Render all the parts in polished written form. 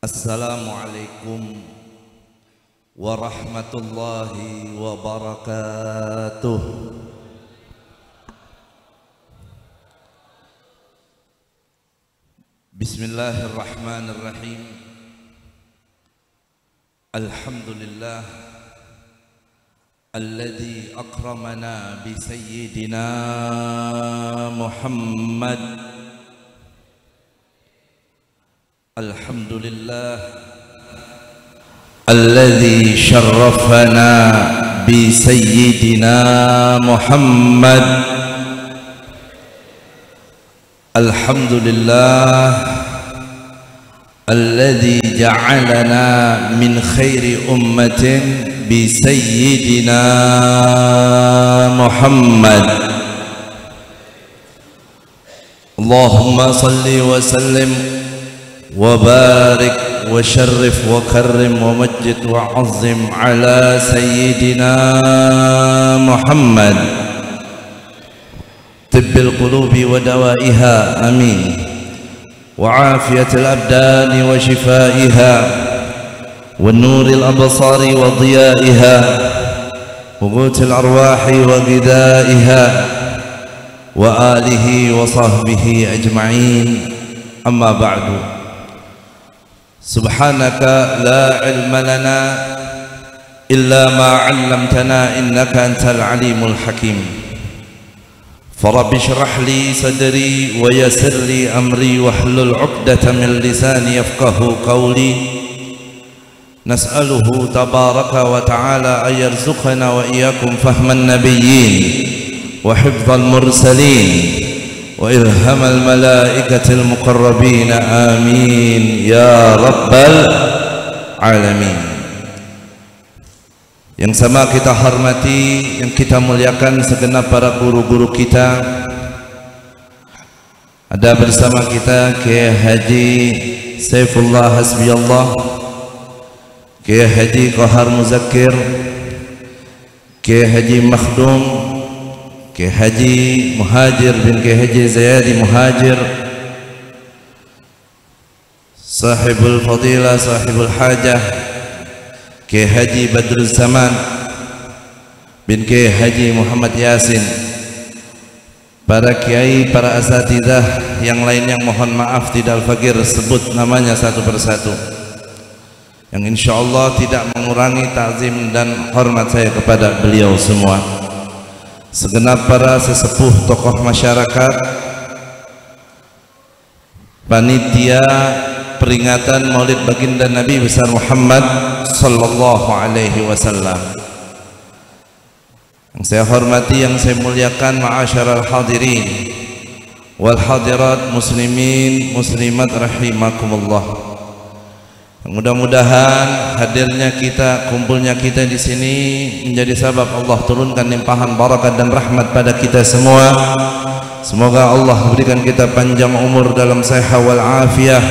Assalamualaikum warahmatullahi wabarakatuh. Bismillahirrahmanirrahim. Alhamdulillah alladzi akramana bi sayyidina Muhammad. Alhamdulillah alladzi syarrafana bi sayyidina Muhammad. Alhamdulillah alladzi ja'alana min khairi ummatin bi sayyidina Muhammad. Allahumma salli wa sallim وبارك وشرف وكرم ومجد وعظم على سيدنا محمد طب القلوب ودوائها آمين وعافية الأبدان وشفائها والنور الأبصار وضيائها وقوت الأرواح وغذائها وآله وصحبه أجمعين. أما بعد، سبحانك لا علم لنا إلا ما علمتنا إنك أنت العليم الحكيم. فرب اشرح لي صدري ويسر لي أمري واحلل عقدة من لساني يفقه قولي. نسأله تبارك وتعالى أن يرزقنا وإياكم فهم النبيين وحفظ المرسلين وإلهام الملائكة المقربين آمين يا رب العالمين. Yang sama kita hormati, yang kita muliakan segenap para guru-guru kita. Ada bersama kita Kiai Haji Saifullah Hasbiyallah, Kiai Haji Qahar Muzakkir, Kiai Haji Makhdum, Kiai Haji Muhajir bin Kiai Haji Zayadi Muhajir, Sahibul Fadilah, Sahibul Hajah, Kiai Haji Badrul Zaman bin Kiai Haji Muhammad Yasin, para kiai, para asatidzah yang lain yang mohon maaf tidak al-fakir sebut namanya satu persatu, yang insyaallah tidak mengurangi ta'zim dan hormat saya kepada beliau semua. Segenap para sesepuh tokoh masyarakat, panitia peringatan Maulid Baginda Nabi besar Muhammad sallallahu alaihi wasallam. Yang saya hormati, yang saya muliakan, ma'asyiral hadirin wal hadirat, muslimin muslimat rahimakumullah. Mudah-mudahan hadirnya kita, kumpulnya kita di sini menjadi sebab Allah turunkan limpahan barakat dan rahmat pada kita semua. Semoga Allah berikan kita panjang umur dalam sehat wal afiyah,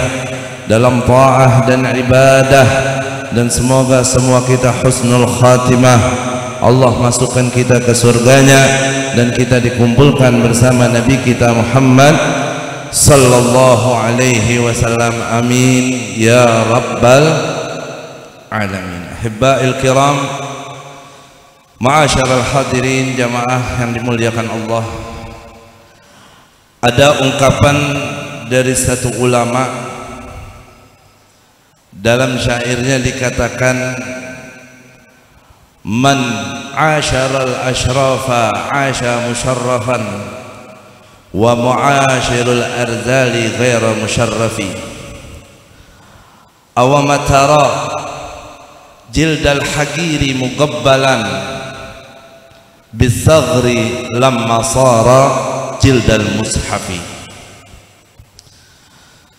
dalam ta'ah dan ibadah, dan semoga semua kita husnul khatimah. Allah masukkan kita ke surganya dan kita dikumpulkan bersama Nabi kita Muhammad sallallahu alaihi wasallam. Amin ya rabbal alamin. Ahibba'il kiram, ma'asyiral hadirin, jamaah yang dimuliakan Allah. Ada ungkapan dari satu ulama, dalam syairnya dikatakan, man asyaral ashrafa asya musharrafan wa mu'ashirul arzali ghaira musharrafi. Awamatara jildal hagiri mugabbalan bisaghri lamma sara jildal mushafi.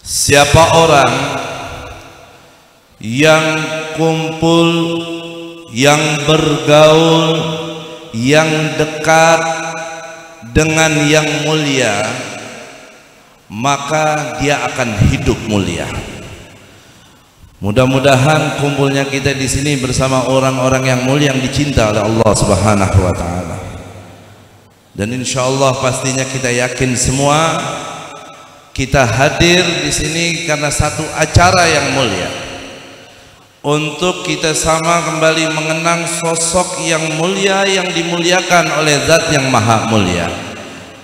Siapa orang yang kumpul, yang bergaul, yang dekat dengan yang mulia, maka dia akan hidup mulia. Mudah-mudahan kumpulnya kita di sini bersama orang-orang yang mulia yang dicinta oleh Allah Subhanahu wa taala. Dan insyaallah pastinya kita yakin semua kita hadir di sini karena satu acara yang mulia. untuk kita sama kembali mengenang sosok yang mulia yang dimuliakan oleh Zat yang Maha Mulia.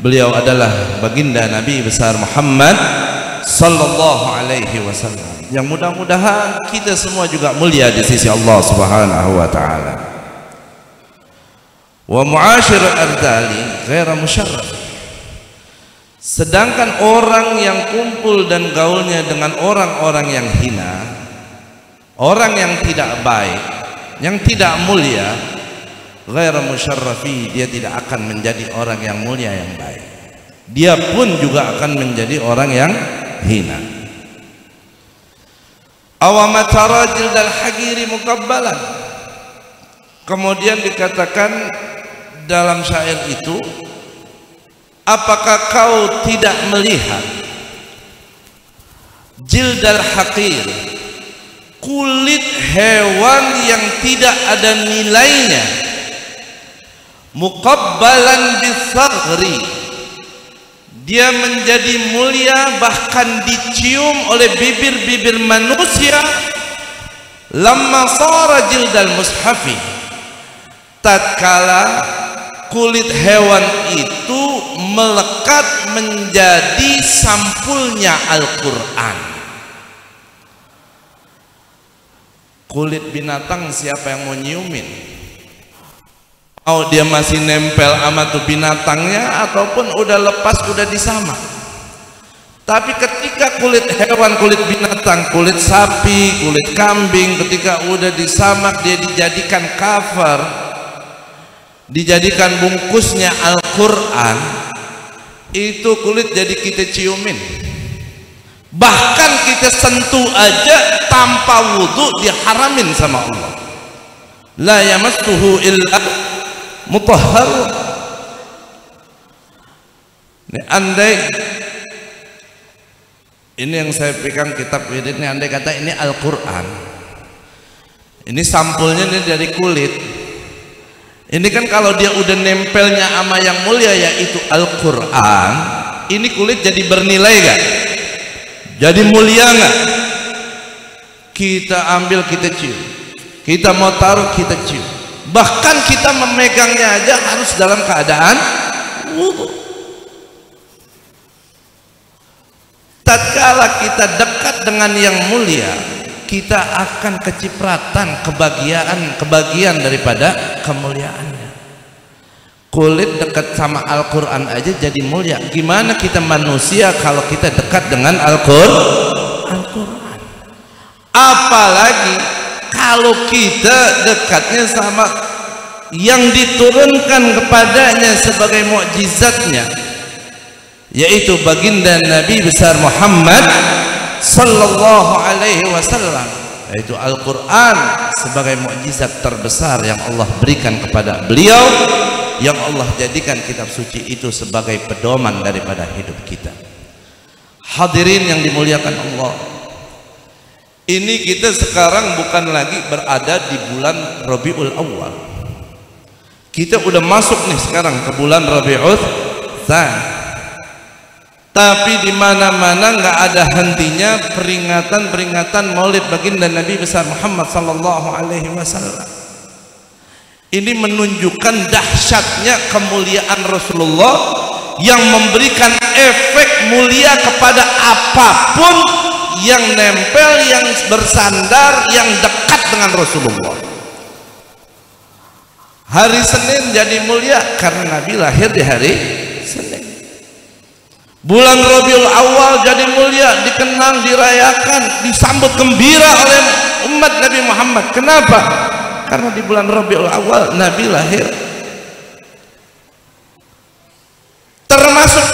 Beliau adalah baginda Nabi besar Muhammad sallallahu alaihi wasallam, yang mudah-mudahan kita semua juga mulia di sisi Allah Subhanahu wa taala. Wa mu'ashir ardali ghaira musyarraf. Sedangkan orang yang kumpul dan gaulnya dengan orang-orang yang hina, orang yang tidak baik, yang tidak mulia, ghaira musyarrafi, dia tidak akan menjadi orang yang mulia yang baik. Dia pun juga akan menjadi orang yang hina. Awamatara jildal hagiri mukabbalan. Kemudian dikatakan dalam syair itu, apakah kau tidak melihat jildal haqir, kulit hewan yang tidak ada nilainya, muqabbalan bisaghri, dia menjadi mulia bahkan dicium oleh bibir-bibir manusia, lamma sara jildal mushafi, tatkala kulit hewan itu melekat menjadi sampulnya Al-Quran. Kulit binatang siapa yang mau nyiumin? Oh, dia masih nempel sama tuh binatangnya ataupun udah lepas, udah disamak. Tapi ketika kulit hewan, kulit binatang, kulit sapi, kulit kambing, ketika udah disamak, dia dijadikan cover, dijadikan bungkusnya Al-Quran, itu kulit jadi kita ciumin, bahkan kita sentuh aja tanpa wudhu diharamin sama Allah. La yamassuhu illa mutahhar. Ini andai, ini yang saya pegang kitab ini, andai kata ini Al-Quran, ini sampulnya ini dari kulit. Ini kan kalau dia udah nempelnya sama yang mulia yaitu Al-Quran, ini kulit jadi bernilai gak? Jadi mulia gak? Kita ambil, kita cium, kita mau taruh, kita cium, bahkan kita memegangnya aja harus dalam keadaan wudu. Tatkala kita dekat dengan yang mulia, kita akan kecipratan kebagian daripada kemuliaannya. Kulit dekat sama Al-Quran aja jadi mulia, gimana kita manusia kalau kita dekat dengan Al-Quran? Apalagi kalau kita dekatnya sama yang diturunkan kepadanya sebagai mukjizatnya, yaitu baginda Nabi besar Muhammad sallallahu alaihi wasallam, yaitu Al-Quran sebagai mukjizat terbesar yang Allah berikan kepada beliau, yang Allah jadikan kitab suci itu sebagai pedoman daripada hidup kita. Hadirin yang dimuliakan Allah, ini kita sekarang bukan lagi berada di bulan Rabiul Awal, kita udah masuk nih sekarang ke bulan Rabiul Tsani. Tapi di mana-mana nggak ada hentinya peringatan Maulid baginda Nabi besar Muhammad sallallahu alaihi wasallam. Ini menunjukkan dahsyatnya kemuliaan Rasulullah yang memberikan efek mulia kepada apapun yang nempel, yang bersandar, yang dekat dengan Rasulullah. Hari Senin jadi mulia karena Nabi lahir di hari Senin. Bulan Rabiul Awal jadi mulia, dikenang, dirayakan, disambut gembira oleh umat Nabi Muhammad. Kenapa? Karena di bulan Rabiul Awal Nabi lahir. Termasuk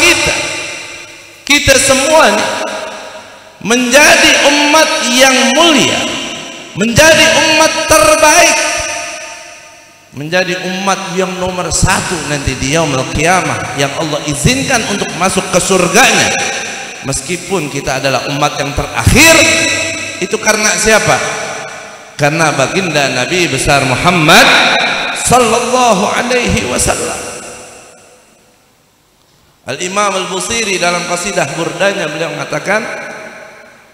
kita semua menjadi umat yang mulia, menjadi umat terbaik, menjadi umat yang nomor satu nanti di yaumul qiyamah, yang Allah izinkan untuk masuk ke surganya. Meskipun kita adalah umat yang terakhir, itu karena siapa? Karena baginda Nabi besar Muhammad sallallahu alaihi wasallam. Al-Imam Al-Busiri dalam qasidah burdanya beliau mengatakan,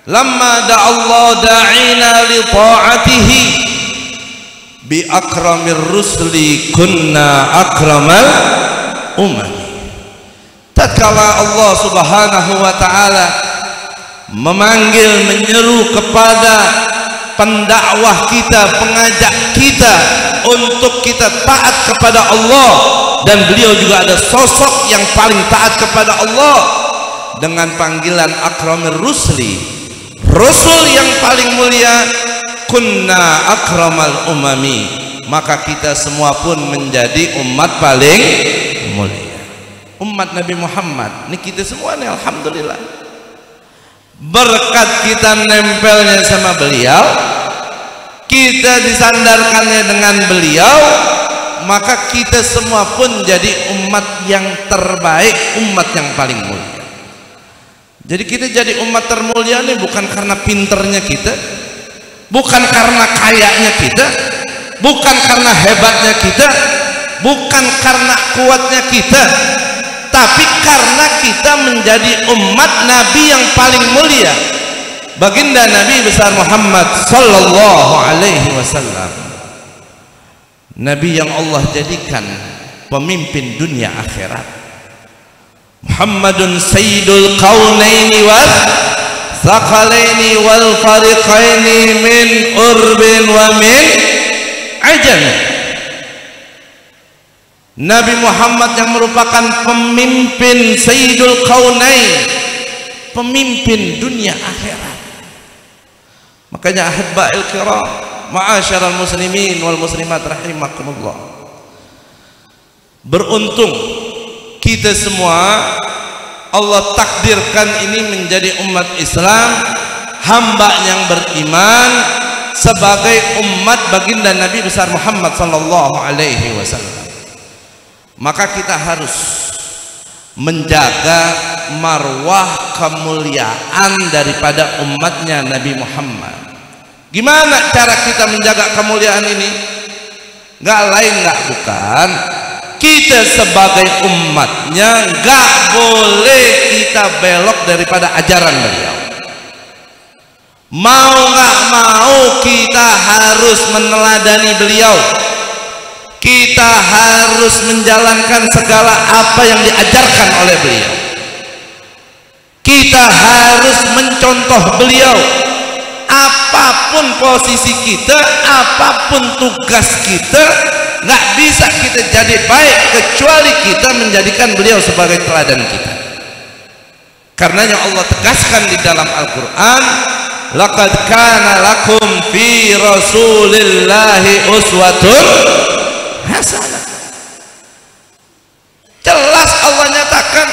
lamma da'allah da'ina li ta'atihi bi akramir rusli kunna akramal umami. Tatkala Allah Subhanahu wa taala memanggil, menyeru kepada pendakwah kita, pengajak kita untuk kita taat kepada Allah, dan beliau juga ada sosok yang paling taat kepada Allah dengan panggilan akramir rusli, rasul yang paling mulia, kunna akramal umami, maka kita semua pun menjadi umat paling mulia. Umat Nabi Muhammad ini kita semua nih, alhamdulillah, berkat kita nempelnya sama beliau, kita disandarkannya dengan beliau, maka kita semua pun jadi umat yang terbaik, umat yang paling mulia. Jadi kita jadi umat termulia ini bukan karena pinternya kita, bukan karena kayanya kita, bukan karena hebatnya kita, bukan karena kuatnya kita, tapi karena kita menjadi umat Nabi yang paling mulia, baginda Nabi besar Muhammad sallallahu alaihi wasallam, Nabi yang Allah jadikan pemimpin dunia akhirat. Muhammadun sayyidul kaunaini wal thaqalaini wal fariqaini min urbin wa min ajam. Nabi Muhammad yang merupakan pemimpin sayyidul kaunain, pemimpin dunia akhirat. Makanya ahibba'il kiram, ma'asyiral muslimin wal muslimat rahimakumullah, beruntung kita semua Allah takdirkan ini menjadi umat Islam, hamba yang beriman, sebagai umat baginda Nabi besar Muhammad sallallahu alaihi wasallam. Maka kita harus menjaga marwah kemuliaan daripada umatnya Nabi Muhammad. Gimana cara kita menjaga kemuliaan ini? Gak lain gak bukan, kita sebagai umatnya gak boleh kita belok daripada ajaran beliau. Mau gak mau kita harus meneladani beliau, kita harus menjalankan segala apa yang diajarkan oleh beliau, kita harus mencontoh beliau. Apapun posisi kita, apapun tugas kita, nggak bisa kita jadi baik kecuali kita menjadikan beliau sebagai teladan kita. Karenanya Allah tegaskan di dalam Al-Quran, laqad kana lakum fi rasulillahi uswatun hasanah. Jelas Allah nyatakan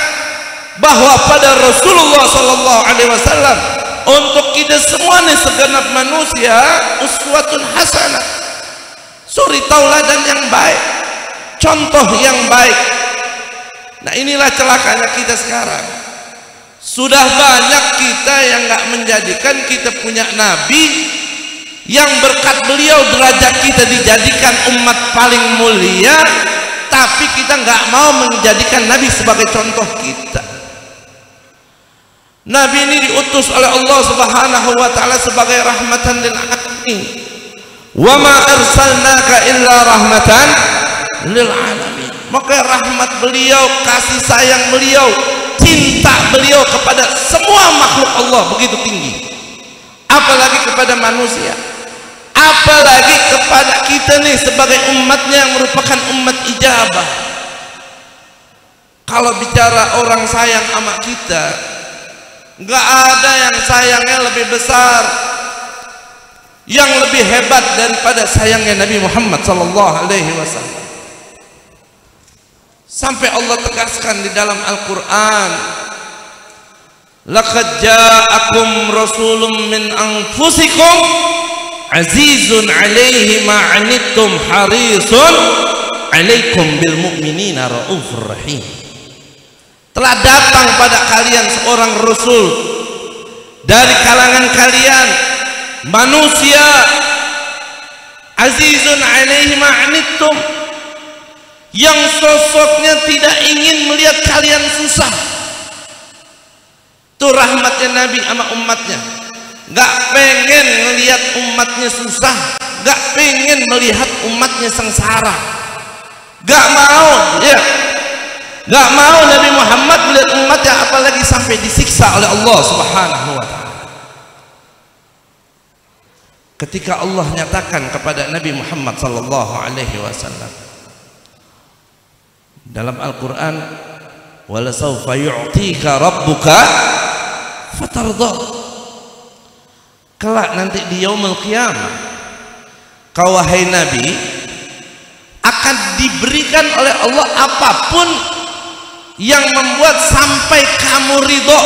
bahwa pada Rasulullah sallallahu alaihi wasallam, untuk kita semua nih segenap manusia, uswatun hasanah, suri tauladan yang baik, contoh yang baik. Nah inilah celakanya kita sekarang, sudah banyak kita yang nggak menjadikan kita punya nabi yang berkat beliau derajat kita dijadikan umat paling mulia, tapi kita nggak mau menjadikan nabi sebagai contoh kita. Nabi ini diutus oleh Allah Subhanahu wa taala sebagai rahmatan lil alamin. Wa ma arsalnaka illa rahmatan lil alamin. Maka rahmat beliau, kasih sayang beliau, cinta beliau kepada semua makhluk Allah begitu tinggi. Apalagi kepada manusia, apalagi kepada kita nih sebagai umatnya yang merupakan umat ijabah. Kalau bicara orang sayang sama kita, nggak ada yang sayangnya lebih besar, yang lebih hebat daripada sayangnya Nabi Muhammad sallallahu alaihi wasallam. Sampai Allah tegaskan di dalam Al-Quran, laqad ja'akum rasulun min anfusikum azizun alaihi ma anittum harisun alaikum bil mu'minina raufur rahim. Telah datang pada kalian seorang rasul dari kalangan kalian manusia, azizun alaihi ma anittum, yang sosoknya tidak ingin melihat kalian susah. Itu rahmatnya Nabi sama umatnya. nggak pengen melihat umatnya susah, nggak pengen melihat umatnya sengsara, nggak mau, ya, nggak mau Nabi Muhammad melihat umatnya apalagi sampai disiksa oleh Allah Subhanahu wa Ta'ala. Ketika Allah nyatakan kepada Nabi Muhammad sallallahu alaihi wasallam dalam Al-Qur'an, wala sawfa yu'tika rabbuka fatardha, kelak nanti di yaumul qiyamah kau wahai Nabi akan diberikan oleh Allah apapun yang membuat sampai kamu ridho,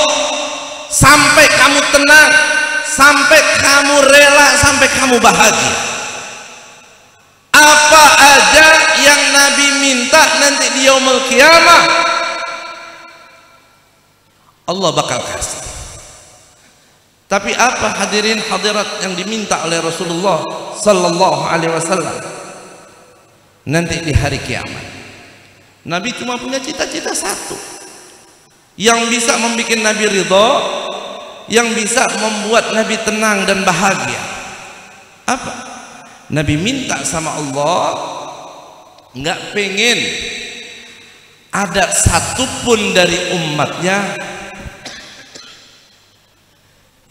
sampai kamu tenang, sampai kamu rela, sampai kamu bahagia. Apa aja yang Nabi minta nanti di yaumul qiyamah Allah bakal kasih. Tapi apa hadirin hadirat yang diminta oleh Rasulullah sallallahu alaihi wasallam nanti di hari kiamat? Nabi cuma punya cita-cita satu yang bisa membuat Nabi ridho, yang bisa membuat Nabi tenang dan bahagia. Apa? Nabi minta sama Allah, nggak pengen ada satupun dari umatnya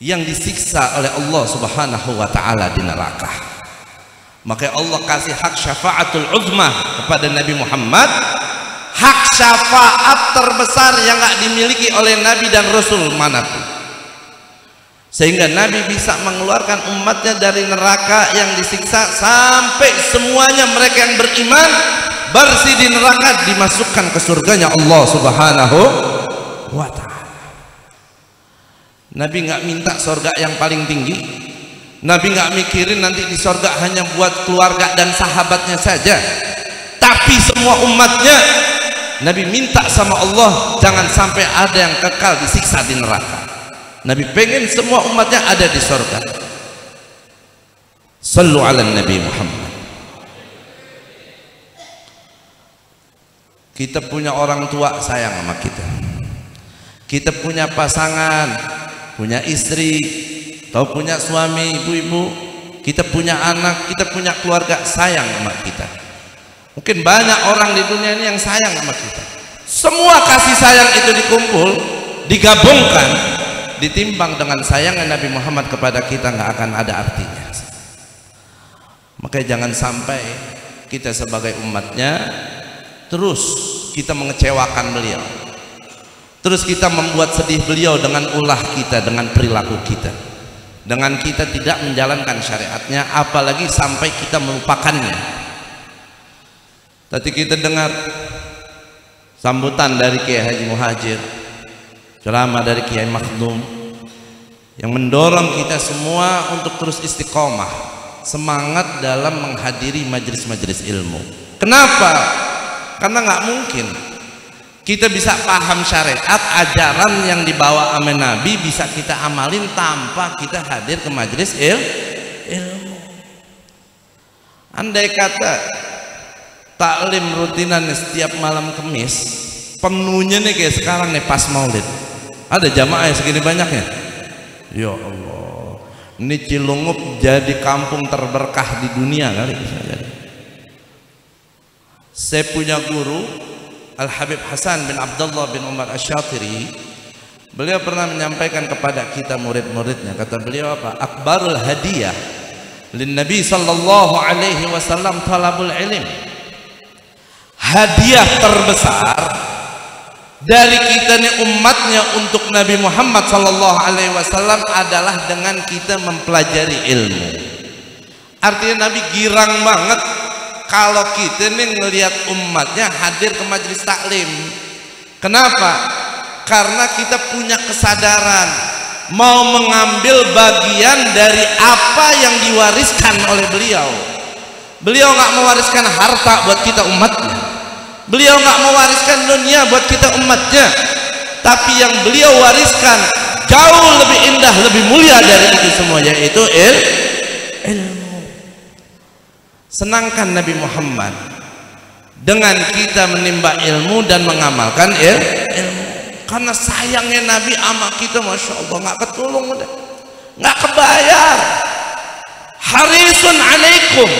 yang disiksa oleh Allah Subhanahu wa Ta'ala di neraka. Maka Allah kasih hak syafaatul uzma kepada Nabi Muhammad, hak syafaat terbesar yang nggak dimiliki oleh Nabi dan Rasul manapun, sehingga Nabi bisa mengeluarkan umatnya dari neraka yang disiksa sampai semuanya mereka yang beriman bersih di neraka dimasukkan ke surganya Allah Subhanahu wa Ta'ala. Nabi nggak minta surga yang paling tinggi. Nabi nggak mikirin nanti di surga hanya buat keluarga dan sahabatnya saja, tapi semua umatnya. Nabi minta sama Allah jangan sampai ada yang kekal disiksa di neraka. Nabi pengen semua umatnya ada di surga. Sallu ala Nabi Muhammad. Kita punya orang tua sayang sama kita. Kita punya pasangan, punya istri, atau punya suami, ibu-ibu, kita punya anak, kita punya keluarga sayang sama kita. Mungkin banyak orang di dunia ini yang sayang sama kita. Semua kasih sayang itu dikumpul, digabungkan, ditimbang dengan sayangnya Nabi Muhammad kepada kita, nggak akan ada artinya. Makanya jangan sampai kita sebagai umatnya terus kita mengecewakan beliau, terus kita membuat sedih beliau dengan ulah kita, dengan perilaku kita, dengan kita tidak menjalankan syariatnya, apalagi sampai kita melupakannya. Tadi kita dengar sambutan dari Kiai Haji Muhajir, ceramah dari Kiai Makhdum yang mendorong kita semua untuk terus istiqomah, semangat dalam menghadiri majelis-majelis ilmu. Kenapa? Karena nggak mungkin kita bisa paham syariat, ajaran yang dibawa sama Nabi bisa kita amalin tanpa kita hadir ke majelis ilmu. Andai kata taklim rutinan setiap malam Kamis penuhnya nih kayak sekarang nih pas maulid, ada jamaah yang segini banyaknya, ya Allah, ini Cilungup jadi kampung terberkah di dunia kali bisa jadi. Saya punya guru Al-Habib Hasan bin Abdullah bin Umar Asy-Syatiri, beliau pernah menyampaikan kepada kita murid-muridnya, kata beliau apa? Akbarul hadiyah lin Nabi sallallahu alaihi wasallam talabul ilm. Hadiah terbesar dari kita nih umatnya untuk Nabi Muhammad sallallahu alaihi wasallam adalah dengan kita mempelajari ilmu. Artinya Nabi girang banget kalau kita nih ngelihat umatnya hadir ke majelis taklim. Kenapa? Karena kita punya kesadaran mau mengambil bagian dari apa yang diwariskan oleh beliau. Beliau nggak mewariskan harta buat kita umatnya, beliau nggak mewariskan dunia buat kita umatnya, tapi yang beliau wariskan jauh lebih indah, lebih mulia dari itu semua, yaitu ilmu. Senangkan Nabi Muhammad dengan kita menimba ilmu dan mengamalkan ilmu, karena sayangnya Nabi sama kita, masya Allah, nggak ketulung udah, nggak kebayar. Harisun alaikum.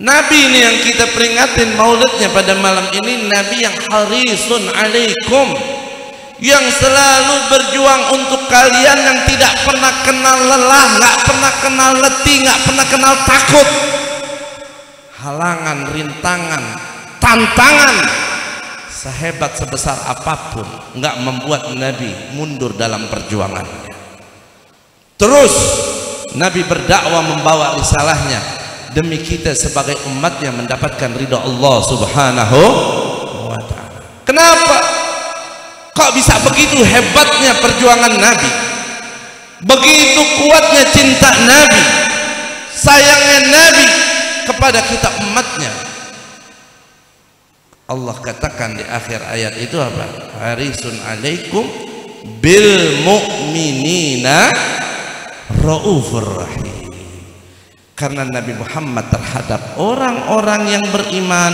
Nabi ini yang kita peringatin maulidnya pada malam ini, Nabi yang harisun alaikum, yang selalu berjuang untuk kalian, yang tidak pernah kenal lelah, nggak pernah kenal letih, nggak pernah kenal takut. Halangan, rintangan, tantangan sehebat sebesar apapun nggak membuat Nabi mundur dalam perjuangannya. Terus Nabi berdakwah membawa risalahnya demi kita sebagai umat yang mendapatkan ridha Allah Subhanahu wa ta'ala. Kenapa? Kok bisa begitu hebatnya perjuangan Nabi, begitu kuatnya cinta Nabi, sayangnya Nabi kepada kita umatnya. Allah katakan di akhir ayat itu apa? Harisun alaikum bil mu'minina raufur rahim. Karena Nabi Muhammad terhadap orang-orang yang beriman,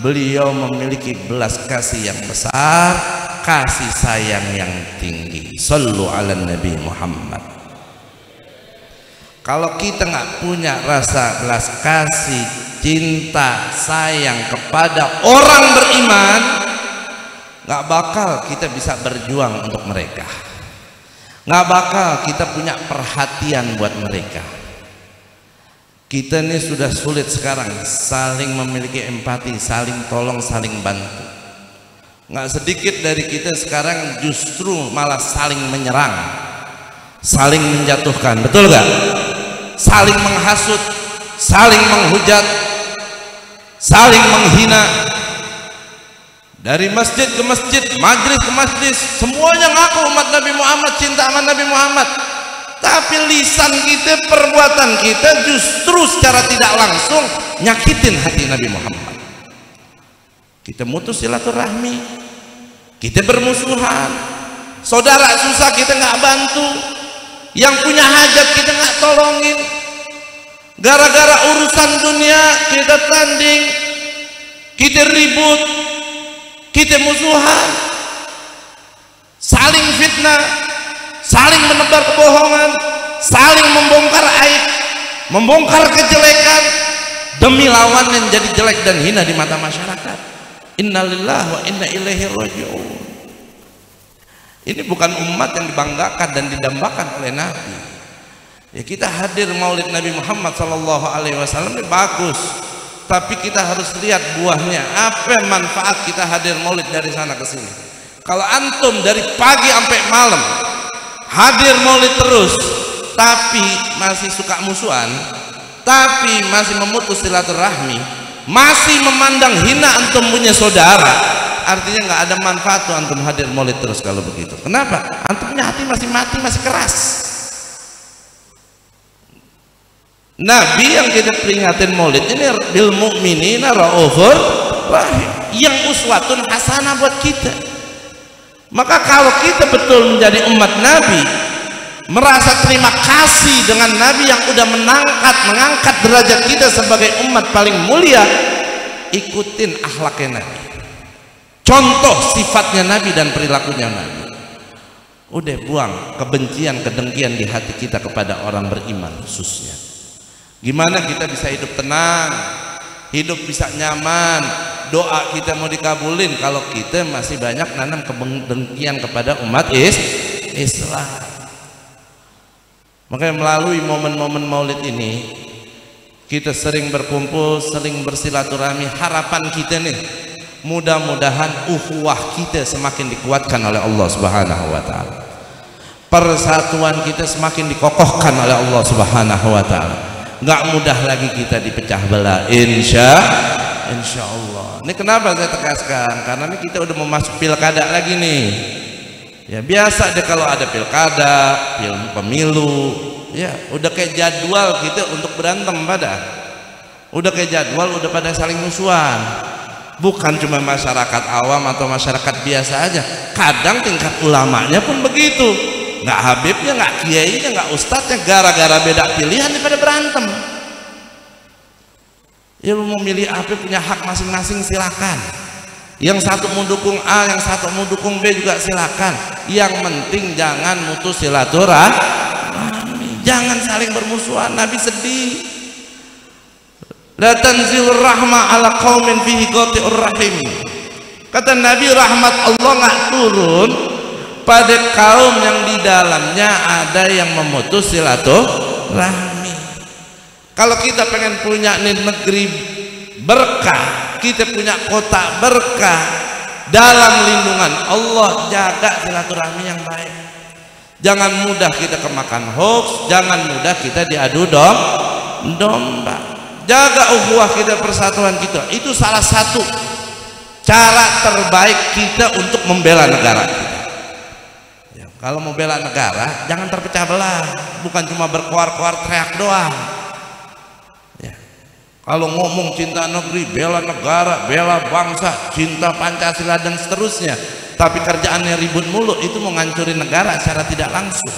beliau memiliki belas kasih yang besar, kasih sayang yang tinggi. Sallu ala Nabi Muhammad. Kalau kita nggak punya rasa belas kasih, cinta, sayang kepada orang beriman, nggak bakal kita bisa berjuang untuk mereka, nggak bakal kita punya perhatian buat mereka. Kita ini sudah sulit sekarang saling memiliki empati, saling tolong, saling bantu. Nggak sedikit dari kita sekarang justru malah saling menyerang, saling menjatuhkan, betul nggak? Saling menghasut, saling menghujat, saling menghina. Dari masjid ke masjid, majlis ke majlis, semuanya ngaku umat Nabi Muhammad, cinta sama Nabi Muhammad. Tapi lisan kita, perbuatan kita justru secara tidak langsung nyakitin hati Nabi Muhammad. Kita mutus silaturahmi, kita bermusuhan, saudara susah kita nggak bantu, yang punya hajat kita nggak tolongin. Gara-gara urusan dunia kita tanding, kita ribut, kita musuhan, saling fitnah, saling menebar kebohongan, saling membongkar aib, membongkar kejelekan demi lawan yang jadi jelek dan hina di mata masyarakat. Innalillahi wa inna ilaihi raji'un. Ini bukan umat yang dibanggakan dan didambakan oleh Nabi. Ya, kita hadir maulid Nabi Muhammad sallallahu alaihi wasallam ini bagus, tapi kita harus lihat buahnya. Apa manfaat kita hadir maulid dari sana ke sini? Kalau antum dari pagi sampai malam hadir maulid terus, tapi masih suka musuhan, tapi masih memutus silaturahmi, masih memandang hina antum punya saudara, artinya nggak ada manfaat tuh antum hadir maulid terus kalau begitu. Kenapa? Antum punya hati masih mati, masih keras. Nabi yang kita peringatin maulid ini bil mu'minina raufur rahim, yang uswatun hasanah buat kita. Maka kalau kita betul menjadi umat Nabi, merasa terima kasih dengan Nabi yang udah mengangkat derajat kita sebagai umat paling mulia, ikutin akhlaknya Nabi, contoh sifatnya Nabi dan perilakunya Nabi. Udah buang kebencian, kedengkian di hati kita kepada orang beriman khususnya. Gimana kita bisa hidup tenang, hidup bisa nyaman, doa kita mau dikabulin kalau kita masih banyak nanam kedengkian kepada umat Islam. Makanya melalui momen-momen maulid ini kita sering berkumpul, sering bersilaturahmi. Harapan kita nih, mudah-mudahan ukhuwah kita semakin dikuatkan oleh Allah Subhanahu wa taala, persatuan kita semakin dikokohkan oleh Allah Subhanahu wa taala. Nggak mudah lagi kita dipecah belah, insya Allah. Ini kenapa saya tegaskan, karena ini kita udah mau masuk pilkada lagi nih. Ya biasa deh kalau ada pilkada, pemilu, ya udah kayak jadwal kita untuk berantem udah kayak jadwal, udah pada saling musuhan. Bukan cuma masyarakat awam atau masyarakat biasa aja, kadang tingkat ulamanya pun begitu. Nggak habibnya, nggak kiainya, nggak ustadznya, gara-gara beda pilihan daripada berantem. Ya lu mau milih apa, punya hak masing-masing, silakan. Yang satu mau dukung A, yang satu mau dukung B juga silakan. Yang penting jangan mutus silaturahmi, jangan saling bermusuhan. Nabi sedih. La tanzilur rahmah ala qaumin fihi qati'ur rahim. Kata Nabi, rahmat Allah nggak turun pada kaum yang di dalamnya ada yang memutus silaturahmi. Kalau kita pengen punya negeri berkah, kita punya kota berkah dalam lindungan Allah, jaga silaturahmi yang baik. Jangan mudah kita kemakan hoax, jangan mudah kita diadu domba. Jaga ukhuwah kita, persatuan kita. Itu salah satu cara terbaik kita untuk membela negara kita. Ya, kalau mau bela negara jangan terpecah belah, bukan cuma berkoar-koar teriak doang. Ya. Kalau ngomong cinta negeri, bela negara, bela bangsa, cinta Pancasila dan seterusnya, tapi kerjaannya ribut mulu, itu mau ngancurin negara secara tidak langsung.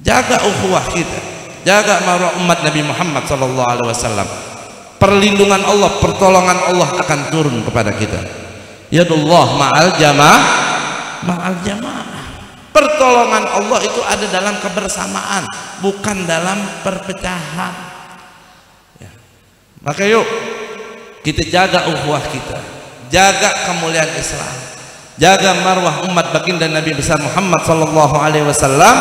Jaga ukhuwah kita, jaga marwah umat Nabi Muhammad SAW. Perlindungan Allah, pertolongan Allah akan turun kepada kita. Yadullah ma'al jamaah, ma'al jamaah. Pertolongan Allah itu ada dalam kebersamaan, bukan dalam perpecahan. Ya. Maka yuk kita jaga ukhuwah kita, jaga kemuliaan Islam, jaga marwah umat baginda Nabi besar Muhammad SAW,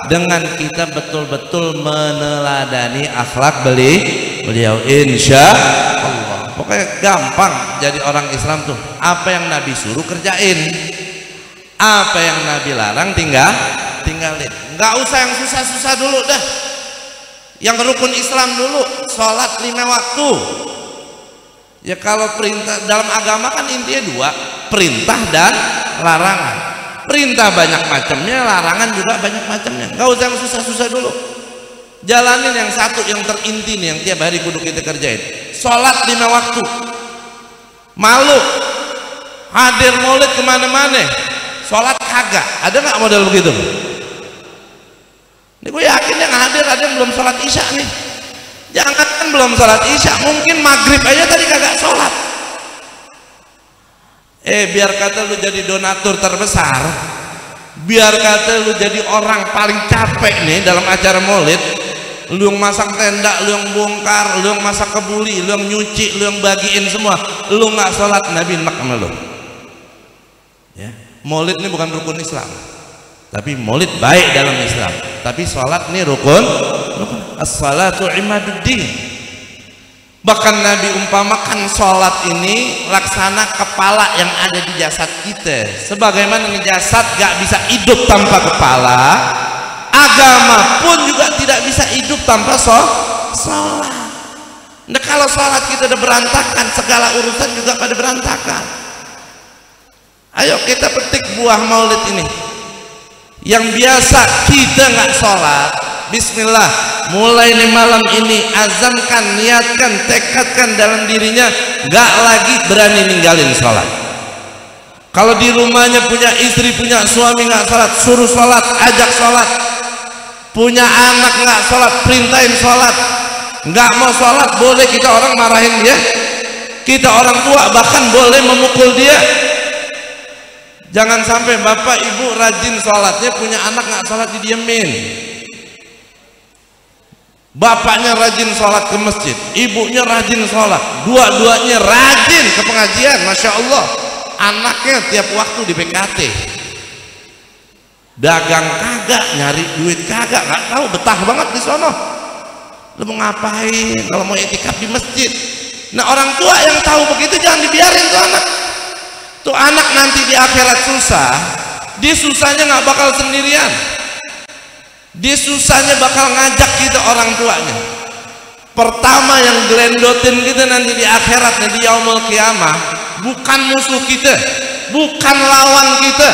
dengan kita betul-betul meneladani akhlak beliau, insya Allah. Pokoknya gampang jadi orang Islam tuh, apa yang Nabi suruh kerjain, apa yang Nabi larang tinggalin. Nggak usah yang susah-susah dulu dah, yang rukun Islam dulu, sholat 5 waktu. Ya kalau perintah dalam agama kan intinya 2, perintah dan larangan. Perintah banyak macamnya, larangan juga banyak macamnya. Nggak usah yang susah-susah dulu, jalanin yang satu yang terinti nih, yang tiap hari kudu kita kerjain. Sholat 5 waktu. Malu hadir maulid kemana-mana, sholat kagak. Ada nggak model begitu? Ini gue yakin yang hadir ada yang belum sholat isya nih. Jangan kan belum sholat isya, mungkin maghrib aja tadi kagak sholat. Biar kata lu jadi donatur terbesar, biar kata lu jadi orang paling capek nih dalam acara maulid, lu yang masang tenda, lu yang bongkar, lu yang masak kebuli, lu yang nyuci, lu yang bagiin semua, lu nggak sholat, Nabi enak sama lu. Ya, maulid ini bukan rukun Islam, tapi maulid baik dalam Islam, tapi sholat ini rukun. As-salatu imaduddin. Bahkan Nabi umpamakan sholat ini laksana kepala yang ada di jasad kita. Sebagaimana jasad gak bisa hidup tanpa kepala, agama pun juga tidak bisa hidup tanpa sholat. Nah kalau sholat kita udah berantakan, segala urusan juga pada berantakan. Ayo kita petik buah maulid ini. Yang biasa kita nggak sholat, bismillah, mulai nih malam ini azamkan, niatkan, tekadkan dalam dirinya gak lagi berani ninggalin sholat. Kalau di rumahnya punya istri, punya suami nggak sholat, suruh sholat, ajak sholat. Punya anak nggak sholat, perintahin sholat. Nggak mau sholat, boleh kita orang marahin dia, kita orang tua bahkan boleh memukul dia. Jangan sampai bapak ibu rajin sholatnya, punya anak nggak sholat didiemin. Bapaknya rajin sholat ke masjid, ibunya rajin sholat, dua-duanya rajin ke pengajian, masya Allah. Anaknya tiap waktu di PKT, dagang kagak, nyari duit kagak, nggak tahu, betah banget di sono. Lu mau ngapain kalau mau itikaf di masjid? Nah orang tua yang tahu begitu jangan dibiarin tuh anak. Tuh anak nanti di akhirat susah, dia susahnya nggak bakal sendirian. Dia susahnya bakal ngajak kita orang tuanya. Pertama yang gelendotin kita nanti di akhiratnya di yaumul qiyamah bukan musuh kita, bukan lawan kita,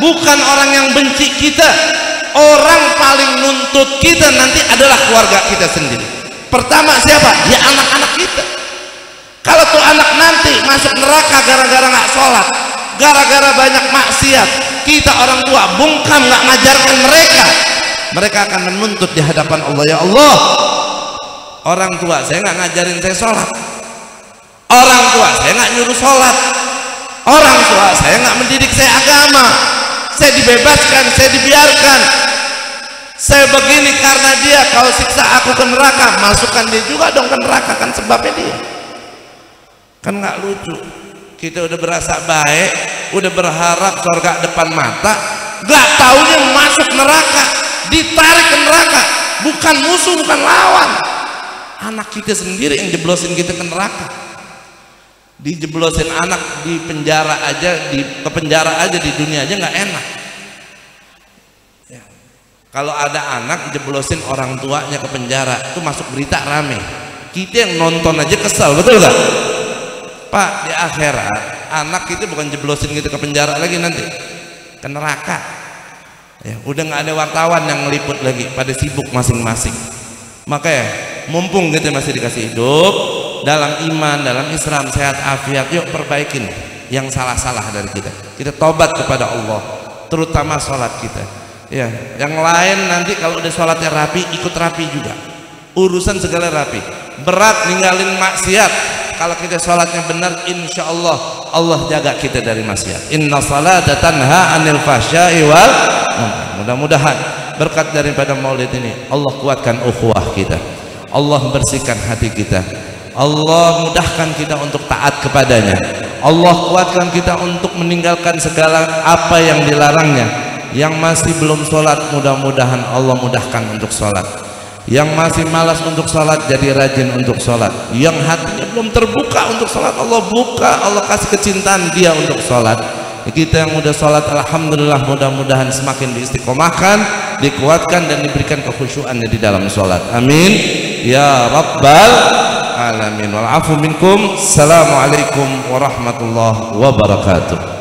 bukan orang yang benci kita. Orang paling nuntut kita nanti adalah keluarga kita sendiri. Pertama siapa? Ya anak-anak kita. Kalau tuh anak nanti masuk neraka gara-gara nggak sholat, gara-gara banyak maksiat, kita orang tua bungkam nggak ngajarkan mereka, mereka akan menuntut di hadapan Allah. Ya Allah, orang tua saya nggak ngajarin saya sholat, orang tua saya nggak nyuruh sholat, orang tua saya nggak mendidik saya agama, saya dibebaskan, saya dibiarkan, saya begini karena dia. Kalau siksa aku ke neraka, masukkan dia juga dong ke neraka, kan sebabnya dia. Kan nggak lucu. Kita udah berasa baik, udah berharap surga depan mata, nggak taunya masuk neraka, ditarik ke neraka. Bukan musuh, bukan lawan, anak kita sendiri yang jeblosin kita ke neraka. Dijeblosin anak di penjara aja, ke penjara aja di dunia aja nggak enak ya. Kalau ada anak jeblosin orang tuanya ke penjara, itu masuk berita rame, kita yang nonton aja kesal, betul gak Pak? Di akhirat anak kita bukan jeblosin kita ke penjara lagi, nanti ke neraka ya. Udah nggak ada wartawan yang ngeliput lagi, pada sibuk masing-masing. Makanya mumpung kita masih dikasih hidup dalam iman, dalam Islam, sehat afiat, yuk perbaikin yang salah-salah dari kita. Kita tobat kepada Allah, terutama sholat kita ya. Yang lain nanti kalau udah sholatnya rapi, ikut rapi juga, urusan segala rapi. Berat ninggalin maksiat, kalau kita sholatnya benar, insya Allah Allah jaga kita dari maksiat. Inna salata tanha anil fahsya'i wal munkar. Mudah-mudahan berkat daripada maulid ini Allah kuatkan ukhuwah kita, Allah bersihkan hati kita, Allah mudahkan kita untuk taat kepadanya, Allah kuatkan kita untuk meninggalkan segala apa yang dilarangnya. Yang masih belum sholat, mudah-mudahan Allah mudahkan untuk sholat. Yang masih malas untuk sholat, jadi rajin untuk sholat. Yang hatinya belum terbuka untuk sholat, Allah buka, Allah kasih kecintaan dia untuk sholat. Kita yang udah sholat, alhamdulillah, mudah-mudahan semakin diistiqomahkan, dikuatkan, dan diberikan kekhusyuannya di dalam sholat. Amin ya rabbal alamin. Wal afu minkum. Assalamualaikum warahmatullahi wabarakatuh.